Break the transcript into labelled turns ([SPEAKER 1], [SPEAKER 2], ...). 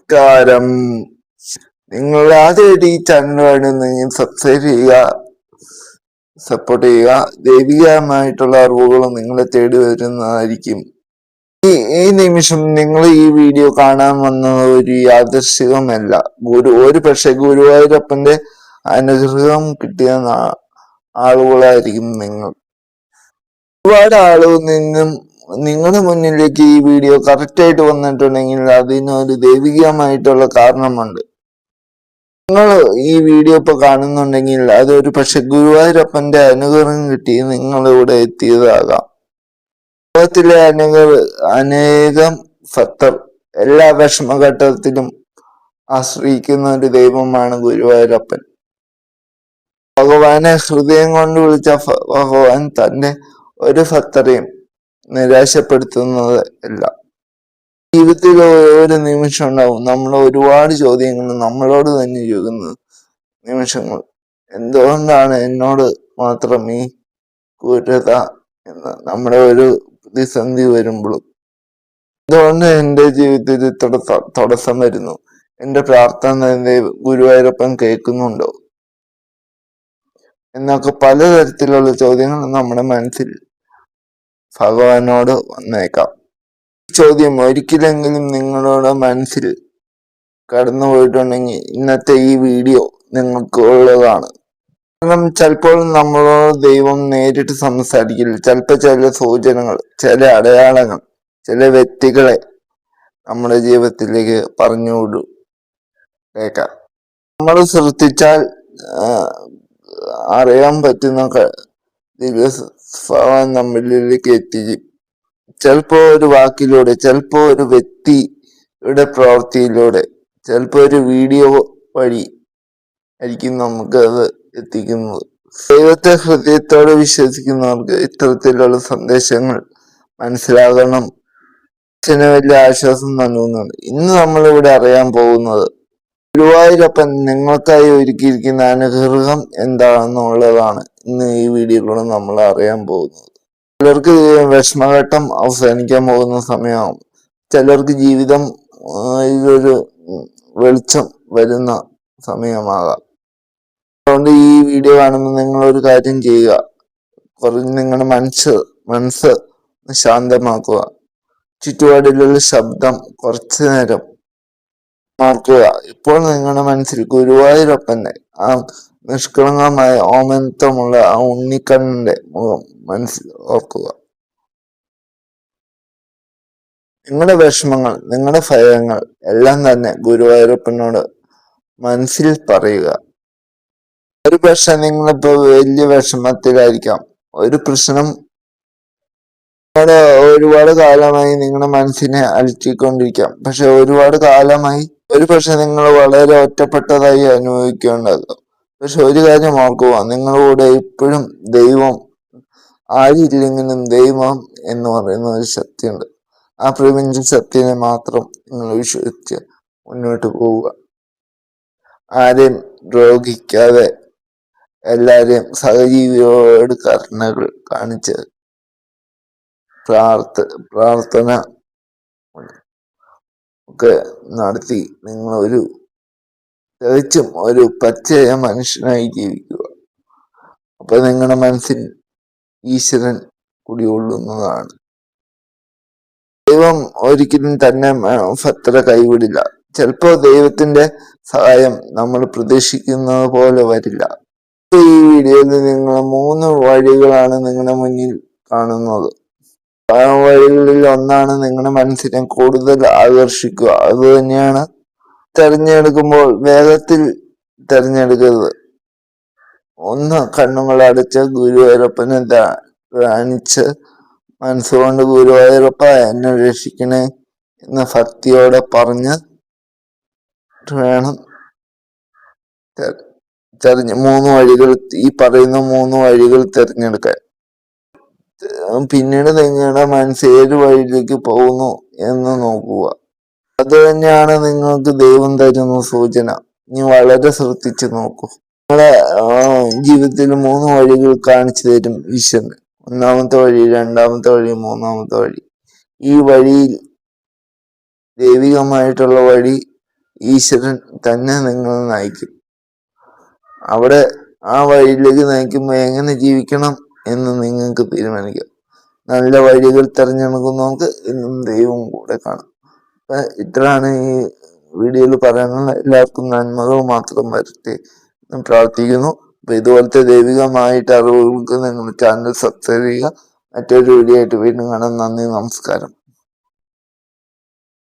[SPEAKER 1] നമസ്കാരം. നിങ്ങൾ ആദ്യമായിട്ട് ഈ ചാനൽ വേണമെന്നെങ്കിൽ സബ്സ്ക്രൈബ് ചെയ്യുക, സപ്പോർട്ട് ചെയ്യുക. ദൈവികമായിട്ടുള്ള അറിവുകളും നിങ്ങളെ തേടി വരുന്നതായിരിക്കും. ഈ നിമിഷം നിങ്ങൾ ഈ വീഡിയോ കാണാൻ വന്നത് ഒരു യാദൃശികമല്ല. ഒരു പക്ഷെ ഗുരുവായൂരപ്പന്റെ അനുഗ്രഹം കിട്ടിയ ആളുകളായിരിക്കും നിങ്ങൾ. ഒരുപാട് ആളുകൾ നിങ്ങളുടെ മുന്നിലേക്ക് ഈ വീഡിയോ കറക്റ്റായിട്ട് വന്നിട്ടുണ്ടെങ്കിൽ അതിനൊരു ദൈവികമായിട്ടുള്ള കാരണമുണ്ട്. നിങ്ങൾ ഈ വീഡിയോ ഇപ്പൊ കാണുന്നുണ്ടെങ്കിൽ അതൊരു പക്ഷെ ഗുരുവായൂരപ്പന്റെ അനുഗ്രഹം കിട്ടി നിങ്ങളിവിടെ എത്തിയതാകാം. ലോകത്തിലെ അനേകം ഭക്തർ എല്ലാ വിഷമഘട്ടത്തിലും ആശ്രയിക്കുന്ന ഒരു ദൈവമാണ് ഗുരുവായൂരപ്പൻ. ഭഗവാനെ ഹൃദയം കൊണ്ട് വിളിച്ച ഭഗവാൻ തന്റെ ഒരു ഭക്തരെയും നിരാശപ്പെടുത്തുന്നത് അല്ല. ജീവിതത്തിൽ ഒരു നിമിഷം ഉണ്ടാവും നമ്മൾ ഒരുപാട് ചോദ്യങ്ങൾ നമ്മളോട് തന്നെ ചോദിക്കുന്ന നിമിഷങ്ങൾ. എന്തുകൊണ്ടാണ് എന്നോട് മാത്രം ഈ ക്രൂരത എന്ന് നമ്മുടെ ഒരു പ്രതിസന്ധി വരുമ്പോഴും, എന്തുകൊണ്ട് എൻ്റെ ജീവിതത്തിൽ തടസ്സം വരുന്നു, എൻ്റെ പ്രാർത്ഥന ഗുരുവായൂരപ്പൻ കേൾക്കുന്നുണ്ടോ എന്നൊക്കെ പലതരത്തിലുള്ള ചോദ്യങ്ങൾ നമ്മുടെ മനസ്സിൽ ഭഗവാനോട് വന്നേക്കാം. ഈ ചോദ്യം ഒരിക്കലെങ്കിലും നിങ്ങളുടെ മനസ്സിൽ കടന്നു പോയിട്ടുണ്ടെങ്കിൽ ഇന്നത്തെ ഈ വീഡിയോ നിങ്ങൾക്ക് ഉള്ളതാണ്. കാരണം ചിലപ്പോൾ നമ്മളോട് ദൈവം നേരിട്ട് സംസാരിക്കില്ല. ചിലപ്പോൾ ചില സൂചനകൾ, ചില അടയാളങ്ങൾ, ചില വ്യക്തികളെ നമ്മുടെ ജീവിതത്തിലേക്ക് പറഞ്ഞു വിടേക്കാം. നമ്മൾ ശ്രദ്ധിച്ചാൽ അറിയാൻ പറ്റുന്ന ഭഗവാൻ നമ്മളിലേക്ക് എത്തിക്കും. ചിലപ്പോ ഒരു വാക്കിലൂടെ, ചിലപ്പോ ഒരു വ്യക്തിയുടെ പ്രവൃത്തിയിലൂടെ, ചിലപ്പോ ഒരു വീഡിയോ വഴി ആയിരിക്കും നമുക്ക് അത് എത്തിക്കുന്നത്. ദൈവത്തെ ഹൃദയത്തോടെ വിശ്വസിക്കുന്നവർക്ക് ഇത്തരത്തിലുള്ള സന്ദേശങ്ങൾ മനസ്സിലാകണം. അച്ഛന് വലിയ ആശ്വാസം നൽകുന്നുണ്ട്. ഇന്ന് നമ്മളിവിടെ അറിയാൻ പോകുന്നത് ഗുരുവായൂരപ്പൻ നിങ്ങൾക്കായി ഒരുക്കിയിരിക്കുന്ന അനുഗ്രഹം എന്താണെന്നുള്ളതാണ് ഇന്ന് ഈ വീഡിയോയിലൂടെ നമ്മൾ അറിയാൻ പോകുന്നത്. ചിലർക്ക് വിഷമഘട്ടം അവസാനിക്കാൻ പോകുന്ന സമയമാകും. ചിലർക്ക് ജീവിതം ഇതൊരു വെളിച്ചം വരുന്ന സമയമാകാം. അതുകൊണ്ട് ഈ വീഡിയോ കാണുമ്പോൾ നിങ്ങളൊരു കാര്യം ചെയ്യുക, നിങ്ങളുടെ മനസ്സ് ശാന്തമാക്കുക. ചുറ്റുപാടിലുള്ള ശബ്ദം കുറച്ചു നേരം മാറ്റുക. ഇപ്പോൾ നിങ്ങളുടെ മനസ്സിൽ ഗുരുവായൂരപ്പന്റെ ആ നിഷ്കളങ്കമായ ഓമനത്വമുള്ള ആ ഉണ്ണിക്കണ്ണന്റെ മുഖം മനസ്സിൽ ഓർക്കുക. നിങ്ങളുടെ വിഷമങ്ങൾ, നിങ്ങളുടെ ഭയങ്ങൾ എല്ലാം തന്നെ ഗുരുവായൂരപ്പനോട് മനസ്സിൽ പറയുക. ഒരു പക്ഷെ നിങ്ങളിപ്പോ വലിയ വിഷമത്തിലായിരിക്കാം. ഒരു പ്രശ്നം ഒരുപാട് കാലമായി നിങ്ങളുടെ മനസ്സിനെ അലട്ടിക്കൊണ്ടിരിക്കാം. പക്ഷെ ഒരുപാട് കാലമായി ഒരു പക്ഷെ നിങ്ങൾ വളരെ ഒറ്റപ്പെട്ടതായി അനുഭവിക്കേണ്ടതാകും. പക്ഷെ ഒരു കാര്യം ഓർക്കുക, നിങ്ങളുടെ ഇപ്പോഴും ദൈവം, ആരില്ലെങ്കിലും ദൈവം എന്ന് പറയുന്ന ഒരു ശക്തിയുണ്ട്. ആ പ്രപഞ്ച ശക്തിയെ മാത്രം നിങ്ങൾ വിശ്വസിച്ച് മുന്നോട്ട് പോവുക. ആരെയും ദ്രോഹിക്കാതെ എല്ലാരെയും സഹജീവിയോട് കരുണകൾ കാണിച്ച് പ്രാർത്ഥന ഒക്കെ നടത്തി നിങ്ങൾ തികച്ചും ഒരു പച്ചയ മനുഷ്യനായി ജീവിക്കുക. അപ്പൊ നിങ്ങളുടെ മനസ്സിൽ ഈശ്വരൻ കുടികൊള്ളുന്നതാണ്. ദൈവം ഒരിക്കലും തന്നെ ഭക്തരെ കൈവിടില്ല. ചിലപ്പോ ദൈവത്തിന്റെ സഹായം നമ്മൾ പ്രതീക്ഷിക്കുന്നത് പോലെ വരില്ല. ഈ വീഡിയോയിൽ നിങ്ങൾ 3 വഴികളാണ് നിങ്ങളുടെ മുന്നിൽ കാണുന്നത്. ആ വഴികളിൽ ഒന്നാണ് നിങ്ങളുടെ മനസ്സിനെ കൂടുതൽ ആകർഷിക്കുക. അത് തന്നെയാണ് തെരഞ്ഞെടുക്കുമ്പോൾ വേഗത്തിൽ തെരഞ്ഞെടുക്കരുത്. ഒന്ന്, കണ്ണുകൾ അടച്ച് ഗുരുവായൂരപ്പനെ ധ്യാനിച്ച് മനസ്സുകൊണ്ട് ഗുരുവായൂരപ്പ എന്നെ രക്ഷിക്കണേ എന്ന ഭക്തിയോടെ പറഞ്ഞ് വേണം 3 വഴികൾ, ഈ പറയുന്ന 3 വഴികൾ തിരഞ്ഞെടുക്കാൻ. പിന്നീട് നിങ്ങളുടെ മനസ്സ് ഏത് വഴിയിലേക്ക് പോകുന്നു എന്ന് നോക്കുക. അത് തന്നെയാണ് നിങ്ങൾക്ക് ദൈവം തരുന്ന സൂചന. ഇനി വളരെ ശ്രദ്ധിച്ചു നോക്കൂ. നിങ്ങളെ ജീവിതത്തിൽ 3 വഴികൾ കാണിച്ചു തരും ഈശ്വരൻ. ഒന്നാമത്തെ വഴി, രണ്ടാമത്തെ വഴി, മൂന്നാമത്തെ വഴി. ഈ വഴിയിൽ ദൈവികമായിട്ടുള്ള വഴി ഈശ്വരൻ തന്നെ നിങ്ങളെ നയിക്കും. അവിടെ ആ വഴിയിലേക്ക് നയിക്കുമ്പോൾ എങ്ങനെ ജീവിക്കണം എന്ന് നിങ്ങൾക്ക് തീരുമാനിക്കാം. നല്ല വഴികൾ തിരഞ്ഞെടുക്കുന്നവർക്ക് ഇന്നും ദൈവം കൂടെ കാണും. ഇത്രയാണ് ഈ വീഡിയോയിൽ പറയാനുള്ള. എല്ലാവർക്കും നന്മകൾ മാത്രം വരുത്തി പ്രാർത്ഥിക്കുന്നു. അപ്പൊ ഇതുപോലത്തെ ദൈവികമായിട്ട് അറിവുകൾക്ക് നിങ്ങൾ ചാനൽ സബ്സ്ക്രൈബ് ചെയ്യുക. മറ്റൊരു വീഡിയോ ആയിട്ട് വീണ്ടും കാണാം. നന്ദി, നമസ്കാരം.